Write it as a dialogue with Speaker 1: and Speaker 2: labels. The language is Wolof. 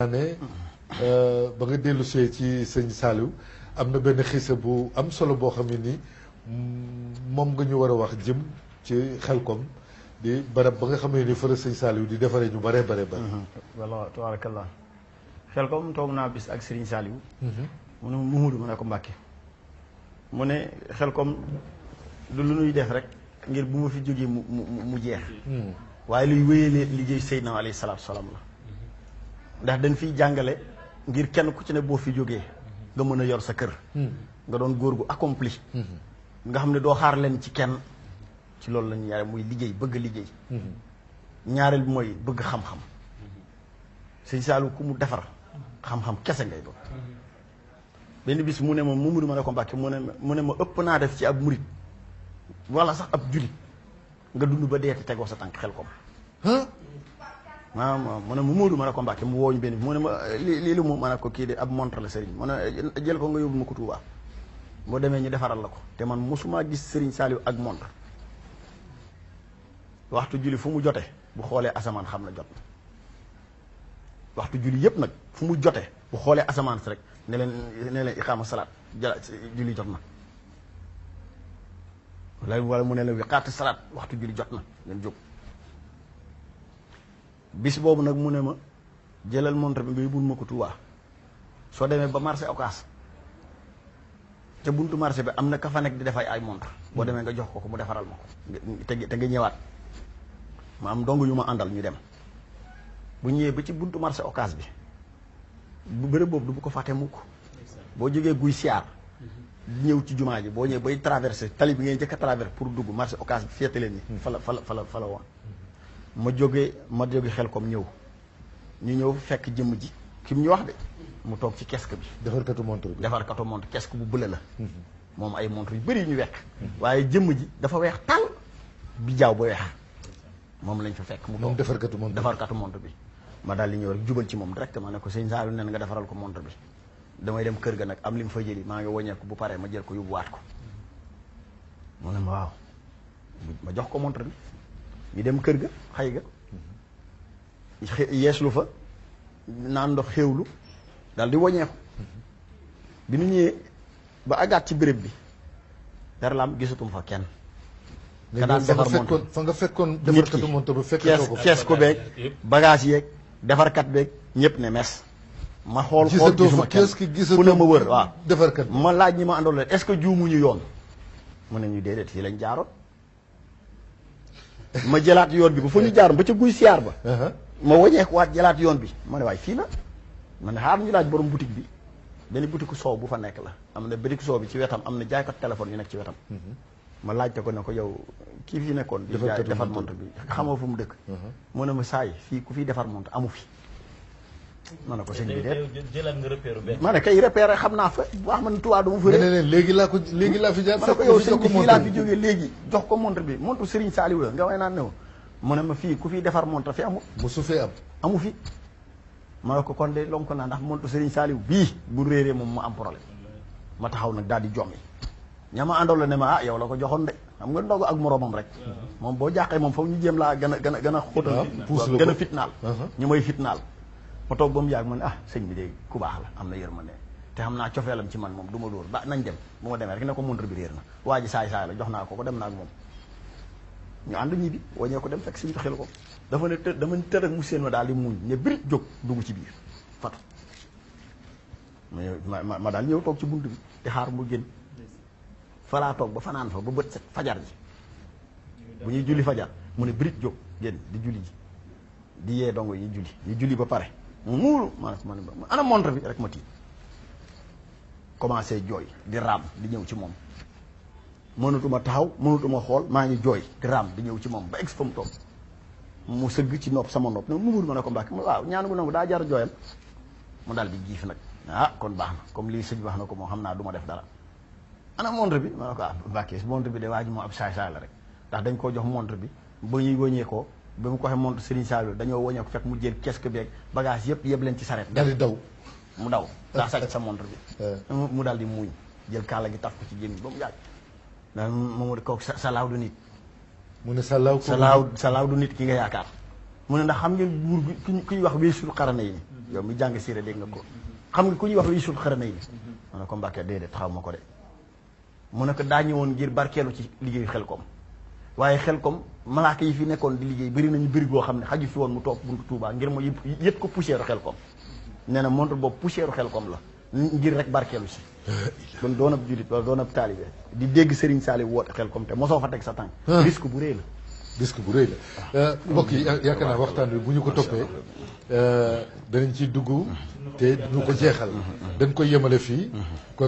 Speaker 1: ne ba nga dellu see ci sëñ Saliou am na benn xisa bu am solo boo xam ne ni moom nga ñu war a wax jëm ci Xelkom di barab ba nga xam ne ni fa la sëñ Saliou di defaree ñu bare bare bare.
Speaker 2: walla tabaarakallah Xelkom toog naa bis ak Serigne Saliou. mu ne Mouhamadou ma ne ko Mbàkke mu ne Xelkom du lu nuy def rek ngir bu ma fi jógee mu jeex. waaye luy wéyalee liggéey Seydina alayhi salaatu salaam la. ndax dañ fiy jàngale ngir kenn ku ci ne boo fi jógee nga mën a yor sa kër. nga doon góor gu accompli. nga xam ne doo xaar leen ci kenn ci loolu la ñu yare muy liggéey bëgg liggéey. ñaareel bi mooy bëgg xam-xam. sëñ Saliou ku mu defar xam-xam kese ngay doon. benn bis mu ne ma Mamadou ma ne ko Mbàkke mu ne ma ëpp naa def ci ab murit wala sax ab julit nga dund ba deeti tegoo sa tànk Xelkom. waaw mu ne Mamadou ma ne ko Mbàkke mu wooñu benn bi mu ne ma lii lu mu ma ne ko kii de ab montre la sëriñ mu ne jël ko nga yóbbu ma ko Tuubaa boo demee ñu defaral la ko te man mosumaa gis sëriñ Saliou ak montre waxtu julli fu mu jote bu xoolee asamaan xam na jot na waxtu julli yépp nag fu mu jote bu xoolee asamaan si rek ne leen iqaama salaat jala julli jot na wala mu ne leen wiqaati salaat waxtu julli jot na ngeen jóg bis boobu nag mu ne ma jëlal montre bi nga yóbbul ma ko Tuubaa soo demee ba marché Ocass te buntu marché bi am na ka fa nekk di defay ay montre boo demee nga jox ko mu defaral ma ko te nga ñëwaat ma am dong yu ma àndal ñu dem bu ñëwee ba ci buntu marché Ocass bi bu bërëb boobu du bu ko fàtte mukk boo jógee guy siyaar ñëw ci jumaa ji boo ñëwee bay traversé tali bi ngeen njëkk a traversé pour dugg marché Ocass bi féete leen ni fa la woon ma jóge Xelkom ñëw ñu ñëw fekk jëmm ji ki mu ñu wax de mu toog ci casque bi.
Speaker 1: defarkatu montre bi
Speaker 2: defarkatu montre casque bu bële la. moom ay montre yu bëri yu ñu wekk. waaye jëmm ji dafa weex tàll bi jaaw ba weex moom lañ fa fekk. mu toog defarkatu montre bi. ma daal di ñëw rek jubal ci moom directement ne ko sëñ Saliou nen nga defaral ko montre bi damay dem kër ga nag am li mu fa jëli maa ngi wàññeeku bu paree ma jël ko yóbbuwaat ko mu ne ma waaw ma jox ko montre bi. ñu dem kër ga xëy ga yeeslu fa naan ndox xéewlu daal di woñeeku bi nu ñëwee ba àggaat ci béréb bi dara la am gisatum fa kenn. ka daan defar montre
Speaker 1: fa nga fekkoon defarkatu montre bu fekkee
Speaker 2: kees ko beeg bagage yeeg defarkat beeg ñëpp ne mes ma xool gisuma kenn fu ne ma wër waaw
Speaker 1: defarkat
Speaker 2: ma laaj ñi ma àndoon est-ce que juumuñu yoon mu ne ñu déedéet fii lañ jaaroon ma jëlaat yoon bi ba fa ñu jaar ba ca guy siyaar ba ma wañeeku waat jëlaat yoon bi ma ne waaye fii la ma ne xaar ñu laaj borom boutique bi benn boutique soow bu fa nekk la am na boutique soow bi ci wetam am na jaaykat téléphone yu nekk ci wetam ma laajte ko ne ko yow kii fii nekkoon di jaay defar montre bi xamoo fu mu dëkk mu ne ma saay fii ku fiy defar montre amu fi ma ne ko sëñ bi
Speaker 3: jëlaat nga repère benn
Speaker 2: ma ne kay repère xam naa fa wax ma ne Tuubaa du ma fa
Speaker 1: léegi laa fi jaar
Speaker 2: ma ne ko yow sëñ bi fii laa fi jógee léegi jox ko montre bi montre Serigne Saliou la nga way naan new mu ne ma fii ku fiy defar montre fi amul
Speaker 1: mosu fee am
Speaker 2: amu fi ma ne ko kon de lonk naa ndax montre Serigne Saliou bii bu réeree moom mu am problème ma taxaw nag daal di jommi ñama àndoon la ne ma yow la ko joxoon de xam nga ndogu ak moroomam rek moom boo jàqee moom foofu ñu jéem laa gën a xóotal gën a fitnaal ñu may fitnaal ma toog ba mu yàgg man sëñ bi de ku baax la am na yërmande te xam naa cofeelam ci man moom du ma dóor ba nañ dem bu ma demee rek ne ko montre bi réer na waa ji saay la jox naa ko dem naa ak moom ñu ànd ñibbi wañee ko dem fekk si xel ko dafa ne dama tër ak mu seen ma daal di muñ ne birit jóg dugg ci biir fatu ma daal ñëw toog ci bunt bi di xaar mu génn fa laa toog ba fanaan fa ba bët set fajar ji bu ñuy julli fajar mu ne birit jóg génn di julli ji di yee dongo yi julli ba pare mu muulu ma ana montre bi rek ma tiit commencé jooy di raam di ñëw ci moom mënatuma taxaw mënatuma xool maa ngi jooy di raam di ñëw ci moom ba ex fa mu toog mu sëgg ci nopp sama nopp ne mu ma ne ko Mbàkke waaw ñaanu bu nangu daa jar jooyal mu daal di giif nag kon baax na comme lii sëñ wax na ko moom xam naa du ma def dara ana montre bi ma ne ko Mbàkke montre bi de waa ji moo ab saay-saay la rek ndax dañ koo jox montre bi ba ñuy wëñee ko ba mu ko waxee montre Serigne Saliou dañoo wëñee ko fekk mu jël casque beeg bagage yëpp leen ci saret
Speaker 1: daal di daw
Speaker 2: mu daw daa sàcc sa montre bi mu daal di muuñ jël kaala gi taf ko ci gémmiñ ba mu yàgg daal moom kooku sa laaw du nit
Speaker 1: mu ne sa laaw
Speaker 2: du nit ki nga yaakaar mu ne ndax xam ngeen buur bi ki ñuy wax Waysul Qarnayni yow mi jàng siire dégg nga ko xam nga ku ñuy wax luy sul xarana yi ma ne ko Mbàkke déedéet xaw ma ko de mu ne ko daa ñëwoon ngir barkeelu ci liggéeyu Xelkom waaye Xelkom malaaka yi fi nekkoon di liggéey bëri nañu bëri goo xam ne xaju fi woon mu toog buntu Touba ngir mu yët ko poussière Xelkom nee na montre boobu poussière Xelkom la ngir rek barkeelu si kon doon ab julit wala doon ab taalibe di dégg Serigne Saliou woote Xelkom te mosoo fa teg sa tànk risque bu rëy la
Speaker 1: risque bu rëy la mbokk yi yaakaar naa waxtaan bi bu ñu ko toppee danañ ci dugg te du ko jeexal dañ koy yemale fii